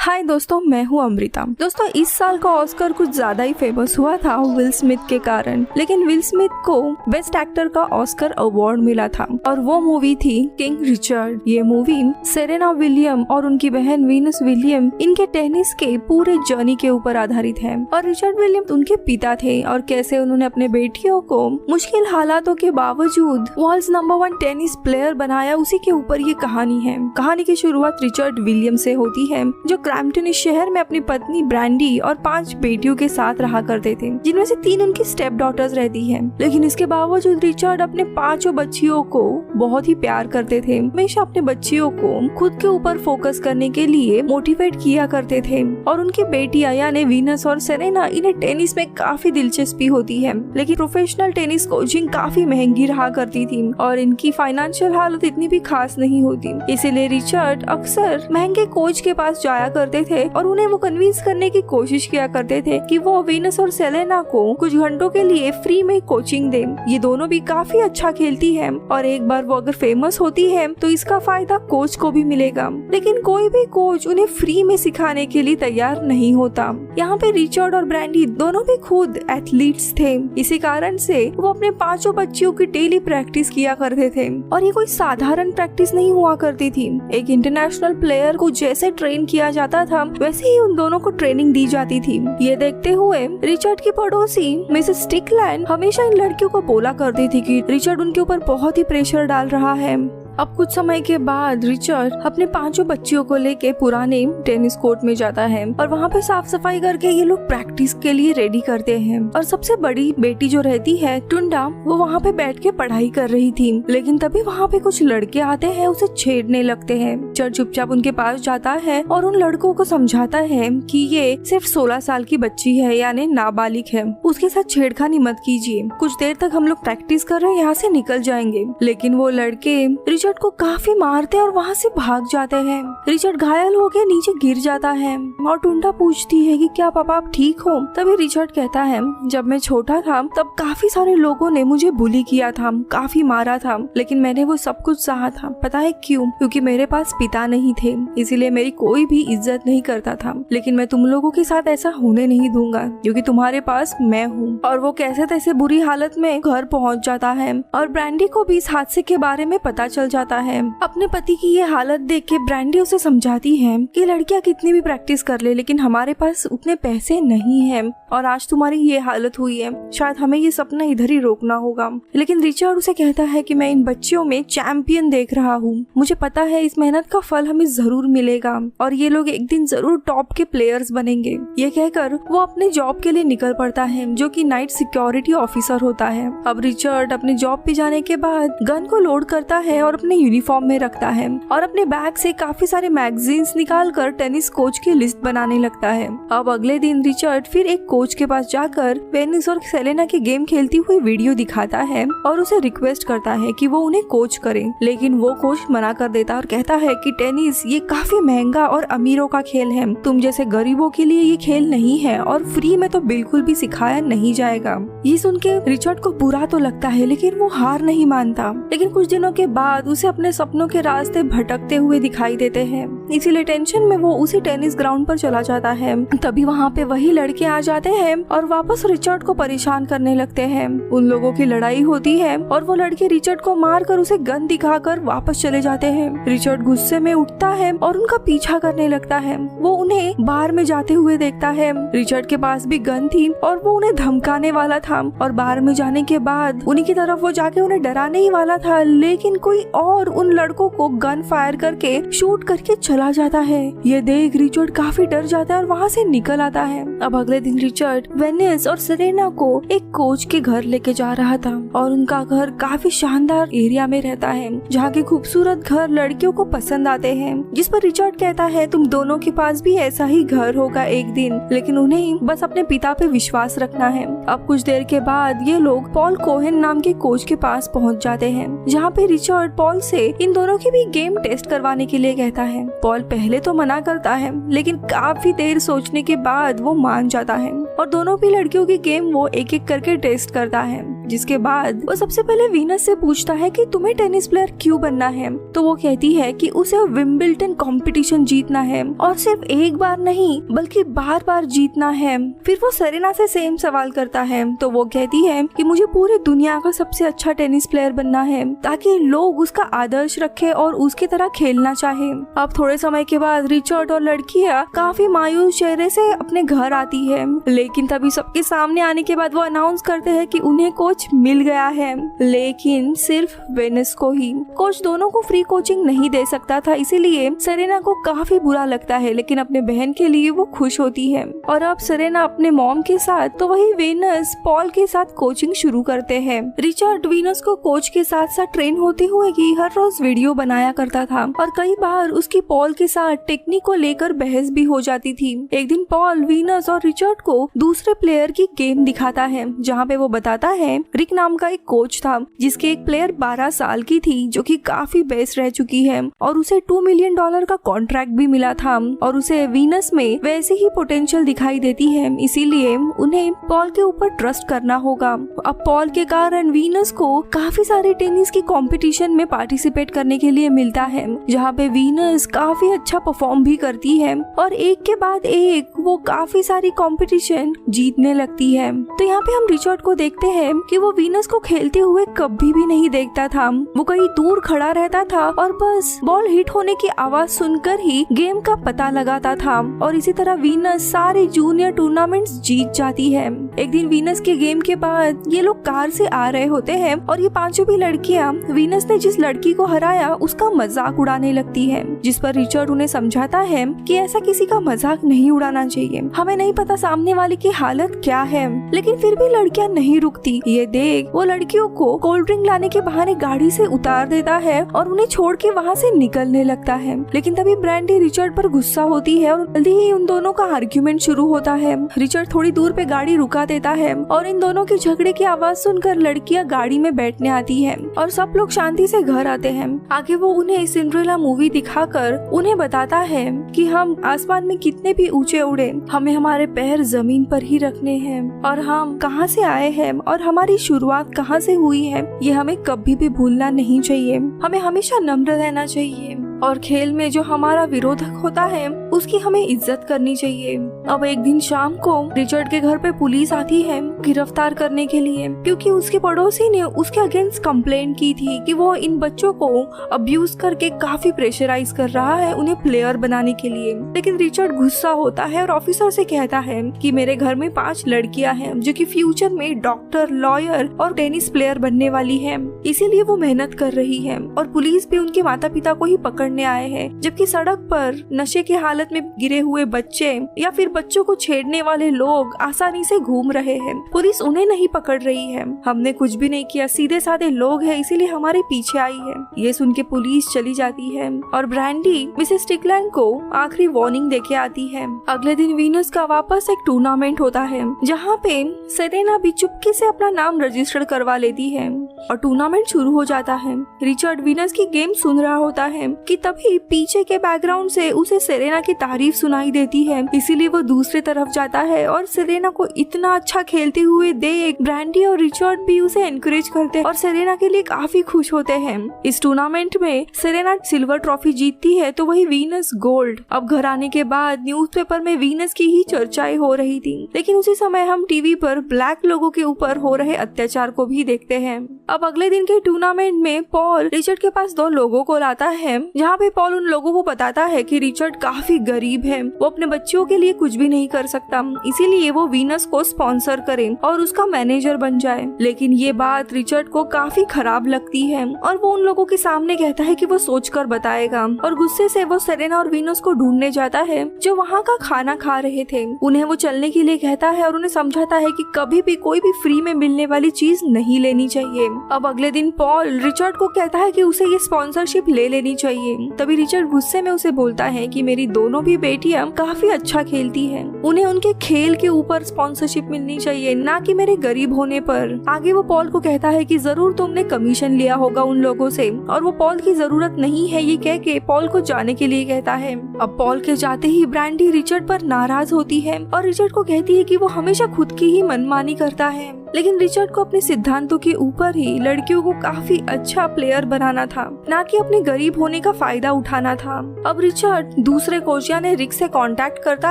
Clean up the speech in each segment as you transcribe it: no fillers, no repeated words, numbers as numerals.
हाय दोस्तों, मैं हूँ अमृता। दोस्तों, इस साल का ऑस्कर कुछ ज्यादा ही फेमस हुआ था विल स्मिथ के कारण। लेकिन विल स्मिथ को बेस्ट एक्टर का ऑस्कर अवार्ड मिला था और वो मूवी थी किंग रिचर्ड। ये मूवी सेरेना विलियम और उनकी बहन वीनस विलियम इनके टेनिस के पूरे जर्नी के ऊपर आधारित है। और रिचर्ड विलियम उनके पिता थे और कैसे उन्होंने अपने बेटियों को मुश्किल हालातों के बावजूद वर्ल्ड्स नंबर 1 टेनिस प्लेयर बनाया, उसी के ऊपर ये कहानी है। कहानी की शुरुआत रिचर्ड विलियम से होती है, जो क्रैम्पटन इस शहर में अपनी पत्नी ब्रैंडी और 5 बेटियों के साथ रहा करते थे, जिनमें से 3 उनकी स्टेप डॉटर्स रहती हैं। लेकिन इसके बावजूद रिचर्ड अपने 5 बच्चियों को बहुत ही प्यार करते थे। हमेशा अपने बच्चियों को खुद के ऊपर फोकस करने के लिए मोटिवेट किया करते थे। और उनकी बेटियां यानी वीनस और सेरेना, इन्हें टेनिस में काफी दिलचस्पी होती है, लेकिन प्रोफेशनल टेनिस कोचिंग काफी महंगी रहा करती थी और इनकी फाइनेंशियल हालत इतनी भी खास नहीं होती। इसीलिए रिचर्ड अक्सर महंगे कोच के पास जाया करते थे और उन्हें वो कन्विंस करने की कोशिश किया करते थे कि वो वीनस और सेलेना को कुछ घंटों के लिए फ्री में कोचिंग दे। ये दोनों भी काफी अच्छा खेलती है और एक बार वो अगर फेमस होती है तो इसका फायदा कोच को भी मिलेगा। लेकिन कोई भी कोच उन्हें फ्री में सिखाने के लिए तैयार नहीं होता। यहाँ पे रिचर्ड और ब्रैंडी दोनों भी खुद एथलीट्स थे। इसी कारण से वो अपने 5 बच्चियों की डेली प्रैक्टिस किया करते थे और ये कोई साधारण प्रैक्टिस नहीं हुआ करती थी। एक इंटरनेशनल प्लेयर को जैसे ट्रेन किया जाता था वैसे ही उन दोनों को ट्रेनिंग दी जाती थी। ये देखते हुए रिचर्ड की पड़ोसी मिसेस स्टिकलैंड हमेशा इन लड़कियों को बोला करती थी कि रिचर्ड उनके ऊपर बहुत ही प्रेशर डाल रहा है। अब कुछ समय के बाद रिचर्ड अपने 5 बच्चियों को लेके पुराने टेनिस कोर्ट में जाता है और वहाँ पे साफ सफाई करके ये लोग प्रैक्टिस के लिए रेडी करते हैं। और सबसे बड़ी बेटी जो रहती है टुंडा, वो वहाँ पे बैठ के पढ़ाई कर रही थी। लेकिन तभी वहाँ पे कुछ लड़के आते हैं, उसे छेड़ने लगते हैं। रिचर्ड चुपचाप उनके पास जाता है और उन लड़कों को समझाता है कि ये सिर्फ 16 साल की बच्ची है, यानी नाबालिग है, उसके साथ छेड़खानी मत कीजिए। कुछ देर तक हम लोग प्रैक्टिस कर रहे हैं, यहाँ से निकल जाएंगे। लेकिन वो लड़के रिचर्ड को काफी मारते और वहाँ से भाग जाते हैं। रिचर्ड घायल होकर नीचे गिर जाता है और टुंडा पूछती है कि क्या पापा आप ठीक हो? तभी रिचर्ड कहता है, जब मैं छोटा था तब काफी सारे लोगों ने मुझे बुली किया था, काफी मारा था, लेकिन मैंने वो सब कुछ सहा था। पता है क्यों? क्योंकि मेरे पास पिता नहीं थे, इसीलिए मेरी कोई भी इज्जत नहीं करता था। लेकिन मैं तुम लोगों के साथ ऐसा होने नहीं दूंगा, क्योंकि तुम्हारे पास मैं हूँ। और वो कैसे तैसे बुरी हालत में घर पहुँच जाता है और ब्रैंडी को भी इस हादसे के बारे में पता चल जाता है। अपने पति की ये हालत देख के ब्रैंडी उसे समझाती है कि लड़कियां कितनी भी प्रैक्टिस कर ले, लेकिन हमारे पास उतने पैसे नहीं हैं और आज तुम्हारी ये हालत हुई है, शायद हमें ये सपना इधर ही रोकना होगा। लेकिन रिचर्ड उसे कहता है कि मैं इन बच्चियों में चैंपियन देख रहा हूँ, मुझे पता है इस मेहनत का फल हमें जरूर मिलेगा और ये लोग एक दिन जरूर टॉप के प्लेयर्स बनेंगे। ये कहकर वो अपने जॉब के लिए निकल पड़ता है, जो कि नाइट सिक्योरिटी ऑफिसर होता है। अब रिचर्ड अपने जॉब पे जाने के बाद गन को लोड करता है और अपने यूनिफॉर्म में रखता है और अपने बैग से काफी सारे मैगजीन्स निकालकर टेनिस कोच की लिस्ट बनाने लगता है। अब अगले दिन रिचर्ड फिर एक कोच के पास जाकर वेनिस और सेलेना की गेम खेलती हुई वीडियो दिखाता है और उसे रिक्वेस्ट करता है कि वो उन्हें कोच करे। लेकिन वो कोच मना कर देता और कहता है कि टेनिस ये काफी महंगा और अमीरों का खेल है, तुम जैसे गरीबों के लिए ये खेल नहीं है और फ्री में तो बिल्कुल भी सिखाया नहीं जाएगा। ये सुन के रिचर्ड को बुरा तो लगता है, लेकिन वो हार नहीं मानता। लेकिन कुछ दिनों के बाद उसे अपने सपनों के रास्ते भटकते हुए दिखाई देते हैं, इसीलिए टेंशन में वो उसी टेनिस ग्राउंड पर चला जाता है। तभी वहाँ पे वही लड़के आ जाते हैं और वापस रिचर्ड को परेशान करने लगते हैं। उन लोगों की लड़ाई होती है और वो लड़के रिचर्ड को मारकर उसे गन दिखाकर वापस चले जाते हैं। रिचर्ड गुस्से में उठता है और उनका पीछा करने लगता है। वो उन्हें बार में जाते हुए देखता है। रिचर्ड के पास भी गन थी और वो उन्हें धमकाने वाला था और बार में जाने के बाद उन्हीं की तरफ वो जाके उन्हें डराने ही वाला था, लेकिन कोई और उन लड़कों को गन फायर करके शूट करके चला जाता है। ये देख रिचर्ड काफी डर जाता है और वहाँ से निकल आता है। अब अगले दिन रिचर्ड वेनिस और सेरेना को एक कोच के घर लेके जा रहा था और उनका घर काफी शानदार एरिया में रहता है, जहाँ के खूबसूरत घर लड़कियों को पसंद आते हैं। जिस पर रिचर्ड कहता है तुम दोनों के पास भी ऐसा ही घर होगा एक दिन, लेकिन उन्हें बस अपने पिता पे विश्वास रखना है। अब कुछ देर के बाद ये लोग पॉल कोहेन नाम के कोच के पास पहुँच जाते हैं, जहाँ पे रिचर्ड पॉल पॉल से इन दोनों की भी गेम टेस्ट करवाने के लिए कहता है। पॉल पहले तो मना करता है, लेकिन काफी देर सोचने के बाद वो मान जाता है और दोनों भी लड़कियों की गेम वो एक एक करके टेस्ट करता है। जिसके बाद वो सबसे पहले वीनस से पूछता है कि तुम्हें टेनिस प्लेयर क्यों बनना है। तो वो कहती है कि उसे विंबलडन कंपटीशन जीतना है और सिर्फ एक बार नहीं बल्कि बार बार जीतना है। फिर वो सेरेना से सेम सवाल करता है, तो वो कहती है कि मुझे पूरी दुनिया का सबसे अच्छा टेनिस प्लेयर बनना है ताकि लोग उसका आदर्श रखे और उसकी तरह खेलना चाहे। अब थोड़े समय के बाद रिचर्ड और लड़कियां काफी मायूस चेहरे से अपने घर आती है, लेकिन तभी सबके सामने आने के बाद वो अनाउंस करते हैं कि उन्हें कोच मिल गया है, लेकिन सिर्फ वेनस को ही। कोच दोनों को फ्री कोचिंग नहीं दे सकता था, इसीलिए सेरेना को काफी बुरा लगता है, लेकिन अपने बहन के लिए वो खुश होती है। और अब सेरेना अपने मॉम के साथ तो वही वेनस पॉल के साथ कोचिंग शुरू करते हैं। रिचर्ड वीनस को कोच के साथ साथ ट्रेन होते हुए की हर रोज वीडियो बनाया करता था और कई बार उसकी पॉल के साथ टेक्निक को लेकर बहस भी हो जाती थी। एक दिन पॉल वीनस और रिचर्ड को दूसरे प्लेयर की गेम दिखाता है, जहाँ पे वो बताता है रिक नाम का एक कोच था जिसके एक प्लेयर 12 साल की थी जो कि काफी बेस्ट रह चुकी है और उसे $2 मिलियन का कॉन्ट्रैक्ट भी मिला था और उसे वीनस में वैसे ही पोटेंशियल दिखाई देती है, इसीलिए उन्हें पॉल के ऊपर ट्रस्ट करना होगा। अब पॉल के कारण वीनस को काफी सारे टेनिस की कंपटीशन में पार्टिसिपेट करने के लिए मिलता है, जहाँ पे वीनस काफी अच्छा परफॉर्म भी करती है और एक के बाद एक वो काफी सारी कंपटीशन जीतने लगती है। तो यहाँ पे हम रिचर्ड को देखते हैं कि वो वीनस को खेलते हुए कभी भी नहीं देखता था, वो कहीं दूर खड़ा रहता था और बस बॉल हिट होने की आवाज सुनकर ही गेम का पता लगाता था और इसी तरह वीनस सारे जूनियर टूर्नामेंट्स जीत जाती है। एक दिन वीनस के गेम के बाद ये लोग कार से आ रहे होते हैं और ये पांचों भी लड़कियां वीनस ने जिस लड़की को हराया उसका मजाक उड़ाने लगती है, जिस पर रिचर्ड उन्हें समझाता है कि ऐसा किसी का मजाक नहीं उड़ाना चाहिए, हमें नहीं पता सामने वाले की हालत क्या है। लेकिन फिर भी लड़कियां नहीं रुकती। ये देख वो लड़कियों को कोल्ड ड्रिंक लाने के बहाने गाड़ी से उतार देता है और उन्हें छोड़ के वहाँ से निकलने लगता है। लेकिन तभी ब्रैंडी रिचर्ड पर गुस्सा होती है और जल्दी ही उन दोनों का आर्ग्यूमेंट शुरू होता है। रिचर्ड थोड़ी दूर पे गाड़ी रुका देता है और इन दोनों के झगड़े की आवाज सुनकर लड़कियां गाड़ी में बैठने आती है और सब लोग शांति से घर आते हैं। आगे वो उन्हें सिंड्रेला मूवी दिखाकर उन्हें बताता है कि हम आसमान में कितने भी ऊंचे उड़े, हमें हमारे पैर जमीन पर ही रखने हैं और हम कहाँ से आए हैं और हमारी शुरुआत कहाँ से हुई है ये हमें कभी भी भूलना नहीं चाहिए। हमें हमेशा नम्र रहना चाहिए और खेल में जो हमारा विरोधक होता है उसकी हमें इज्जत करनी चाहिए। अब एक दिन शाम को रिचर्ड के घर पे पुलिस आती है गिरफ्तार करने के लिए, क्योंकि उसके पड़ोसी ने उसके अगेंस्ट कंप्लेंट की थी कि वो इन बच्चों को अब्यूज करके काफी प्रेशराइज कर रहा है उन्हें प्लेयर बनाने के लिए। लेकिन रिचर्ड गुस्सा होता है और ऑफिसर से कहता है कि मेरे घर में 5 लड़कियां हैं जो कि फ्यूचर में डॉक्टर, लॉयर और टेनिस प्लेयर बनने वाली है, इसीलिए वो मेहनत कर रही है और पुलिस भी उनके माता पिता को ही पकड़ने आए हैं, जबकि सड़क पर नशे की हालत में गिरे हुए बच्चे या फिर बच्चों को छेड़ने वाले लोग आसानी से घूम रहे हैं। पुलिस उन्हें नहीं पकड़ रही है, हमने कुछ भी नहीं किया, सीधे साधे लोग हैं इसीलिए हमारे पीछे आई है। ये सुन के पुलिस चली जाती है और ब्रैंडी मिसेस स्टिकलैंड को आखिरी वार्निंग देके आती है। अगले दिन वीनस का वापस एक टूर्नामेंट होता है जहाँ पे सेरेना भी चुपके से अपना नाम रजिस्टर करवा लेती है और टूर्नामेंट शुरू हो जाता है। रिचर्ड वीनस की गेम सुन रहा होता है कि तभी पीछे के बैकग्राउंड से उसे सेरेना की तारीफ सुनाई देती है, इसीलिए वो दूसरे तरफ जाता है और सेरेना को इतना अच्छा खेलते हुए देख ब्रैंडी और रिचर्ड भी उसे एनकरेज करते हैं और सेरेना के लिए काफी खुश होते हैं। इस टूर्नामेंट में सेरेना सिल्वर ट्रॉफी जीतती है तो वही वीनस गोल्ड। अब घर आने के बाद न्यूज़पेपर में वीनस की ही चर्चाएं हो रही थी, लेकिन उसी समय हम टीवी पर ब्लैक लोगों के ऊपर हो रहे अत्याचार को भी देखते हैं। अब अगले दिन के टूर्नामेंट में पॉल रिचर्ड के पास 2 लोगों को लाता है, जहाँ पे पॉल उन लोगों को बताता है कि रिचर्ड काफी गरीब है, वो अपने बच्चों के लिए कुछ भी नहीं कर सकता, इसीलिए वो वीनस को स्पॉन्सर करे और उसका मैनेजर बन जाए। लेकिन ये बात रिचर्ड को काफी खराब लगती है और वो उन लोगों के सामने कहता है कि वो सोचकर बताएगा और गुस्से से वो सेरेना और वीनस को ढूंढने जाता है जो वहाँ का खाना खा रहे थे। उन्हें वो चलने के लिए कहता है और उन्हें समझाता है कि कभी भी कोई भी फ्री में मिलने वाली चीज नहीं लेनी चाहिए। अब अगले दिन पॉल रिचर्ड को कहता है कि उसे ये स्पॉन्सरशिप ले लेनी चाहिए। तभी रिचर्ड गुस्से में उसे बोलता है कि मेरी दोनों भी बेटियां काफी अच्छा खेलती हैं, उन्हें उनके खेल के ऊपर स्पॉन्सरशिप मिलनी चाहिए, ना कि मेरे गरीब होने पर। आगे वो पॉल को कहता है कि जरूर तुमने कमीशन लिया होगा उन लोगों से, और वो पॉल की जरूरत नहीं है ये कह के पॉल को जाने के लिए कहता है। अब पॉल के जाते ही ब्रांडी रिचर्ड पर नाराज होती है और रिचर्ड को कहती है कि वो हमेशा खुद की ही मनमानी करता है, लेकिन रिचर्ड को अपने सिद्धांतों के ऊपर ही लड़कियों को काफी अच्छा प्लेयर बनाना था, ना कि अपने गरीब होने का फायदा उठाना था। अब रिचर्ड दूसरे कोच यानी रिक से कांटेक्ट करता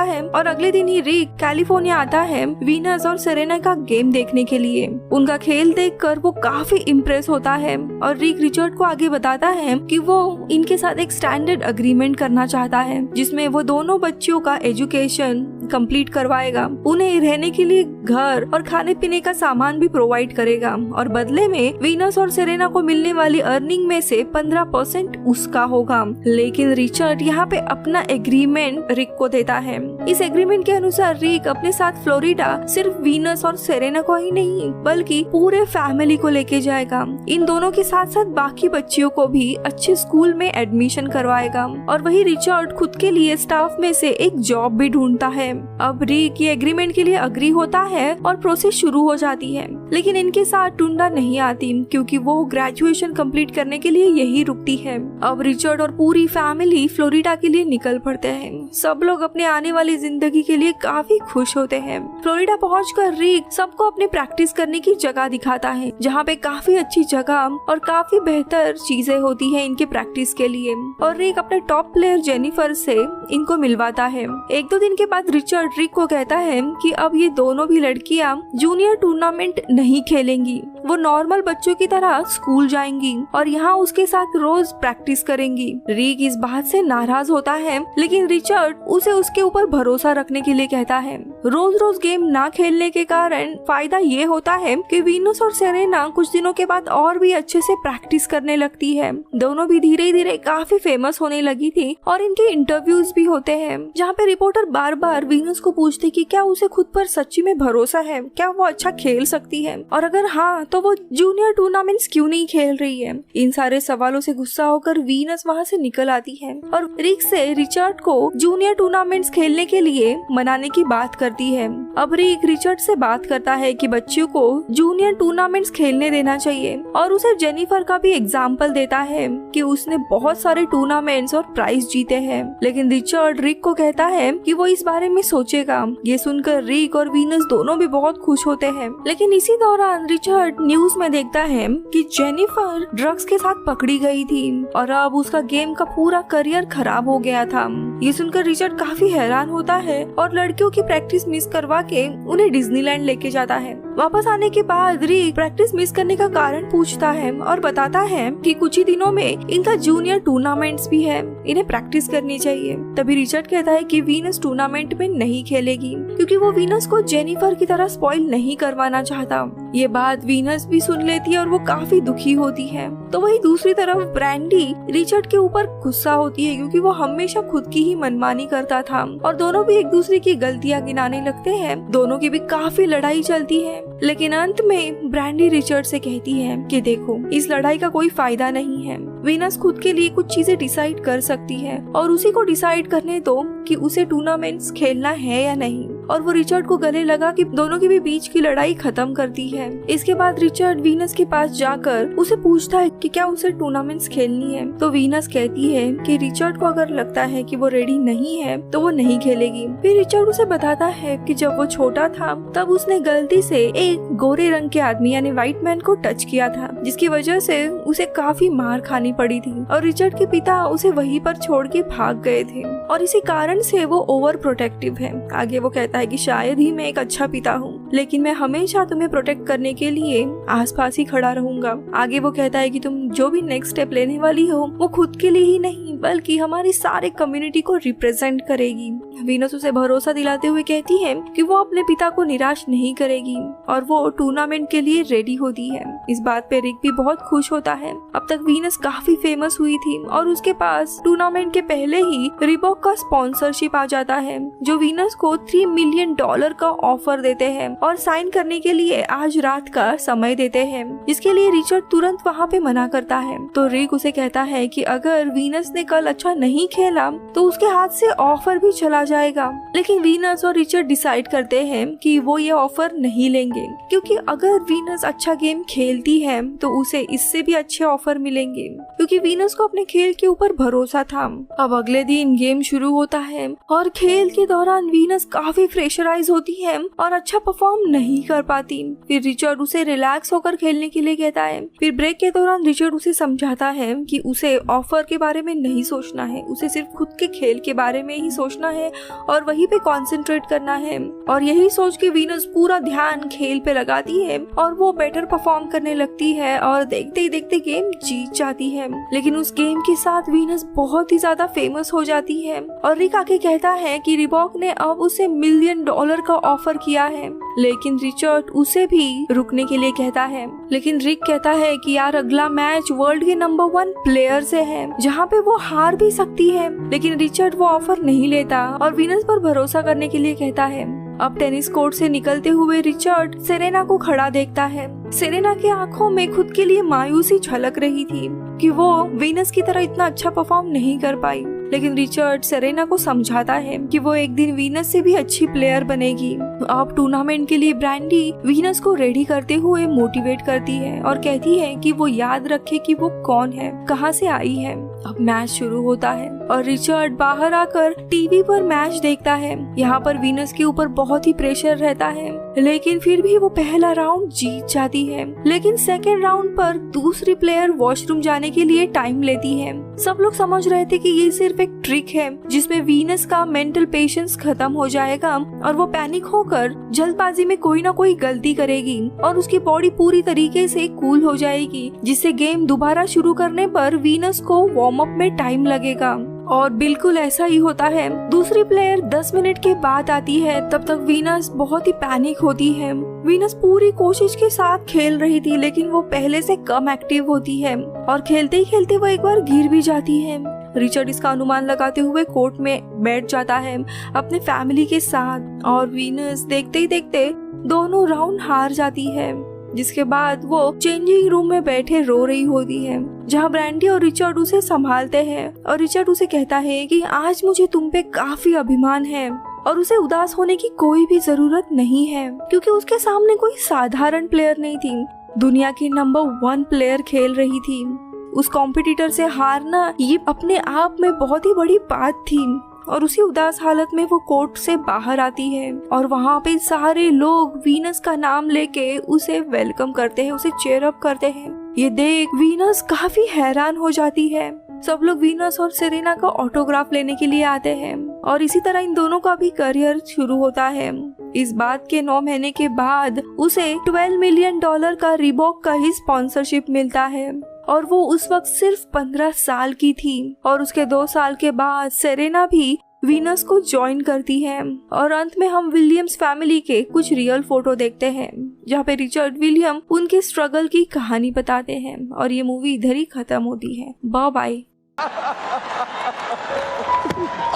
है और अगले दिन ही रिक कैलिफोर्निया आता है वीनस और सेरेना का गेम देखने के लिए। उनका खेल देखकर वो काफी इम्प्रेस होता है और रिक रिचर्ड को आगे बताता है कि वो इनके साथ एक स्टैंडर्ड अग्रीमेंट करना चाहता है, जिसमें वो दोनों बच्चियों का एजुकेशन कंप्लीट करवाएगा, उन्हें रहने के लिए घर और खाने पीने का सामान भी प्रोवाइड करेगा, और बदले में वीनस और सेरेना को मिलने वाली अर्निंग में से 15% उसका होगा। लेकिन रिचर्ड यहाँ पे अपना एग्रीमेंट रिक को देता है। इस एग्रीमेंट के अनुसार रिक अपने साथ फ्लोरिडा सिर्फ वीनस और सेरेना को ही नहीं बल्कि पूरे फैमिली को लेके जाएगा। इन दोनों के साथ साथ बाकी बच्चियों को भी अच्छे स्कूल में एडमिशन करवाएगा, और वही रिचर्ड खुद के लिए स्टाफ में से एक जॉब भी ढूंढता है। अब रिक ये एग्रीमेंट के लिए अग्री होता है और प्रोसेस शुरू हो जाती है, लेकिन इनके साथ टुंडा नहीं आती क्योंकि वो ग्रेजुएशन कंप्लीट करने के लिए यही रुकती है। अब रिचर्ड और पूरी फैमिली फ्लोरिडा के लिए निकल पड़ते हैं। सब लोग अपने आने वाली जिंदगी के लिए काफी खुश होते हैं। फ्लोरिडा पहुंचकर रिक सबको अपने प्रैक्टिस करने की जगह दिखाता है, जहाँ पे काफी अच्छी जगह और काफी बेहतर चीजें होती है इनके प्रैक्टिस के लिए, और रिक अपने टॉप प्लेयर जेनिफर से इनको मिलवाता है। एक दो दिन के बाद रिचर्ड रिक को कहता है कि अब ये दोनों भी लड़कियां जूनियर टूर्नामेंट नहीं खेलेंगी, वो नॉर्मल बच्चों की तरह स्कूल जाएंगी और यहाँ उसके साथ रोज प्रैक्टिस करेंगी। रिक इस बात से नाराज होता है, लेकिन रिचर्ड उसे उसके ऊपर भरोसा रखने के लिए कहता है। रोज रोज गेम ना खेलने के कारण फायदा ये होता है कि वीनस और सेरेना कुछ दिनों के बाद और भी अच्छे से प्रैक्टिस करने लगती है। दोनों भी धीरे धीरे काफी फेमस होने लगी थी और इनके इंटरव्यूज भी होते हैं, जहाँ पे रिपोर्टर बार बार वीनस को पूछते कि क्या उसे खुद पर सच्ची में भरोसा है, क्या वो अच्छा खेल सकती है, और अगर हाँ तो वो जूनियर टूर्नामेंट्स क्यों नहीं खेल रही है। इन सारे सवालों से गुस्सा होकर वीनस वहाँ से निकल आती है और रिक से रिचर्ड को जूनियर टूर्नामेंट्स खेलने के लिए मनाने की बात करती है। अब रिक रिचर्ड से बात करता है कि बच्चियों को जूनियर टूर्नामेंट्स खेलने देना चाहिए, और उसे जेनिफर का भी एग्जाम्पल देता है कि उसने बहुत सारे टूर्नामेंट्स और प्राइज जीते हैं। लेकिन रिचर्ड रिक को कहता है कि वो इस बारे में सोचेगा। ये सुनकर रिक और वीनस दोनों भी बहुत खुश होते हैं, लेकिन इसी दौरान रिचर्ड न्यूज में देखता है कि जेनिफर ड्रग्स के साथ पकड़ी गई थी और अब उसका गेम का पूरा करियर खराब हो गया था। ये सुनकर रिचर्ड काफी हैरान होता है और लड़कियों की प्रैक्टिस मिस करवा के उन्हें डिज्नीलैंड लेके जाता है। वापस आने के बाद रिक प्रैक्टिस मिस करने का कारण पूछता है और बताता है कि कुछ ही दिनों में इनका जूनियर टूर्नामेंट्स भी है, इन्हें प्रैक्टिस करनी चाहिए। तभी रिचर्ड कहता है कि वीनस टूर्नामेंट में नहीं खेलेगी क्योंकि वो वीनस को जेनिफर की तरह स्पॉइल नहीं करवाना चाहता। ये बात वीनस भी सुन लेती है और वो काफी दुखी होती है। तो वही दूसरी तरफ ब्रांडी रिचर्ड के ऊपर गुस्सा होती है क्योंकि वो हमेशा खुद की ही मनमानी करता था और दोनों भी एक दूसरे की गलतियां गिनाने लगते हैं। दोनों की भी काफी लड़ाई चलती है, लेकिन अंत में ब्रांडी रिचर्ड से कहती है कि देखो, इस लड़ाई का कोई फायदा नहीं है। वीनस खुद के लिए कुछ चीजें डिसाइड कर सकती है और उसी को डिसाइड करने दो कि उसे टूर्नामेंट्स खेलना है या नहीं। और वो रिचर्ड को गले लगा कि दोनों के भी बीच की लड़ाई खत्म करती है। इसके बाद रिचर्ड वीनस के पास जाकर उसे पूछता है कि क्या उसे टूर्नामेंट्स खेलनी है। तो वीनस कहती है कि रिचर्ड को अगर लगता है कि वो रेडी नहीं है तो वो नहीं खेलेगी। फिर रिचर्ड उसे बताता है कि जब वो छोटा था तब उसने गलती से एक गोरे रंग के आदमी यानी व्हाइट मैन को टच किया था, जिसकी वजह से उसे काफी मार खानी पड़ी थी और रिचर्ड के पिता उसे वहीं पर छोड़ के भाग गए थे और इसी कारण से वो ओवर प्रोटेक्टिव है। आगे वो कहता है कि शायद ही मैं एक अच्छा पिता हूँ, लेकिन मैं हमेशा तुम्हें प्रोटेक्ट करने के लिए आसपास ही खड़ा रहूंगा। आगे वो कहता है कि तुम जो भी नेक्स्ट स्टेप लेने वाली हो वो खुद के लिए ही नहीं बल्कि हमारी सारे कम्युनिटी को रिप्रेजेंट करेगी। वीनस उसे भरोसा दिलाते हुए कहती है कि वो अपने पिता को निराश नहीं करेगी और वो टूर्नामेंट के लिए रेडी होती है। इस बात पे रिक भी बहुत खुश होता है। अब तक वीनस काफी फेमस हुई थी और उसके पास टूर्नामेंट के पहले ही रिबॉक का स्पॉन्सरशिप आ जाता है जो वीनस को $3 मिलियन का ऑफर देते हैं और साइन करने के लिए आज रात का समय देते हैं, जिसके लिए रिचर्ड तुरंत वहाँ पे मना करता है। तो रिक उसे कहता है कि अगर वीनस ने कल अच्छा नहीं खेला तो उसके हाथ से ऑफर भी चला जाएगा। लेकिन वीनस और रिचर्ड डिसाइड करते हैं कि वो ये ऑफर नहीं लेंगे, क्योंकि अगर वीनस अच्छा गेम खेलती है तो उसे इससे भी अच्छे ऑफर मिलेंगे, क्योंकि वीनस को अपने खेल के ऊपर भरोसा था। अब अगले दिन गेम शुरू होता है और खेल के दौरान वीनस काफी प्रेशराइज होती है और अच्छा परफॉर्म नहीं कर पाती। फिर रिचर्ड उसे रिलैक्स होकर खेलने के लिए कहता है। फिर ब्रेक के दौरान रिचर्ड उसे समझाता है कि उसे ऑफर के बारे में नहीं सोचना है, उसे सिर्फ खुद के खेल के बारे में ही सोचना है और वहीं पे कंसंट्रेट करना है। और यही सोच के वीनस पूरा ध्यान खेल पे लगाती है और वो बेटर परफॉर्म करने लगती है और देखते ही देखते गेम जीत जाती है। लेकिन उस गेम के साथ वीनस बहुत ही ज्यादा फेमस हो जाती है और रिक आके कहता है कि रिबॉक ने अब उसे $1 मिलियन का ऑफर किया है। लेकिन रिचर्ड उसे भी रुकने के लिए कहता है। लेकिन रिक कहता है कि यार अगला मैच वर्ल्ड के नंबर 1 प्लेयर से है, जहाँ पे वो हार भी सकती है। लेकिन रिचर्ड वो ऑफर नहीं लेता और वीनस पर भरोसा करने के लिए कहता है। अब टेनिस कोर्ट से निकलते हुए रिचर्ड सेरेना को खड़ा देखता है। सेरेना की आंखों में खुद के लिए मायूसी झलक रही थी कि वो वीनस की तरह इतना अच्छा परफॉर्म नहीं कर पाई। लेकिन रिचर्ड सेरेना को समझाता है कि वो एक दिन वीनस से भी अच्छी प्लेयर बनेगी। अब टूर्नामेंट के लिए ब्रांडी वीनस को रेडी करते हुए मोटिवेट करती है और कहती है कि वो याद रखे कि वो कौन है, कहाँ से आई है। अब मैच शुरू होता है और रिचर्ड बाहर आकर टीवी पर मैच देखता है। यहाँ पर वीनस के ऊपर बहुत ही प्रेशर रहता है, लेकिन फिर भी वो पहला राउंड जीत जाती है। लेकिन सेकेंड राउंड पर दूसरी प्लेयर वॉशरूम जाने के लिए टाइम लेती है। सब लोग समझ रहे थे कि ये सिर्फ एक ट्रिक है जिसमें वीनस का मेंटल पेशेंस खत्म हो जाएगा और वो पैनिक होकर जल्दबाजी में कोई ना कोई गलती करेगी और उसकी बॉडी पूरी तरीके से कूल हो जाएगी, जिससे गेम दोबारा शुरू करने पर वीनस को वार्म अप में टाइम लगेगा। और बिल्कुल ऐसा ही होता है। दूसरी प्लेयर 10 मिनट के बाद आती है। तब तक वीनस बहुत ही पैनिक होती है। वीनस पूरी कोशिश के साथ खेल रही थी, लेकिन वो पहले से कम एक्टिव होती है और खेलते ही खेलते वो एक बार गिर भी जाती है। रिचर्ड इसका अनुमान लगाते हुए कोर्ट में बैठ जाता है अपने फैमिली के साथ और वीनस देखते ही देखते दोनों राउंड हार जाती है, जिसके बाद वो चेंजिंग रूम में बैठे रो रही होती है, जहाँ ब्रांडी और रिचर्ड उसे संभालते हैं। और रिचर्ड उसे कहता है कि आज मुझे तुम पे काफी अभिमान है और उसे उदास होने की कोई भी जरूरत नहीं है, क्योंकि उसके सामने कोई साधारण प्लेयर नहीं थी, दुनिया की नंबर 1 प्लेयर खेल रही थी। उस कॉम्पिटिटर से हारना ये अपने आप में बहुत ही बड़ी बात थी। और उसी उदास हालत में वो कोर्ट से बाहर आती है और वहाँ पे सारे लोग वीनस का नाम लेके उसे वेलकम करते हैं, उसे चेयर अप करते हैं। ये देख वीनस काफी हैरान हो जाती है। सब लोग वीनस और सेरेना का ऑटोग्राफ लेने के लिए आते हैं और इसी तरह इन दोनों का भी करियर शुरू होता है। इस बात के 9 महीने के बाद उसे $12 मिलियन का रिबॉक का ही स्पॉन्सरशिप मिलता है और वो उस वक्त सिर्फ 15 साल की थी। और उसके 2 साल के बाद सेरेना भी वीनस को ज्वाइन करती है और अंत में हम विलियम्स फैमिली के कुछ रियल फोटो देखते हैं, जहाँ पे रिचर्ड विलियम उनके स्ट्रगल की कहानी बताते हैं और ये मूवी इधर ही खत्म होती है। Bye bye.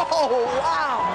Oh, wow.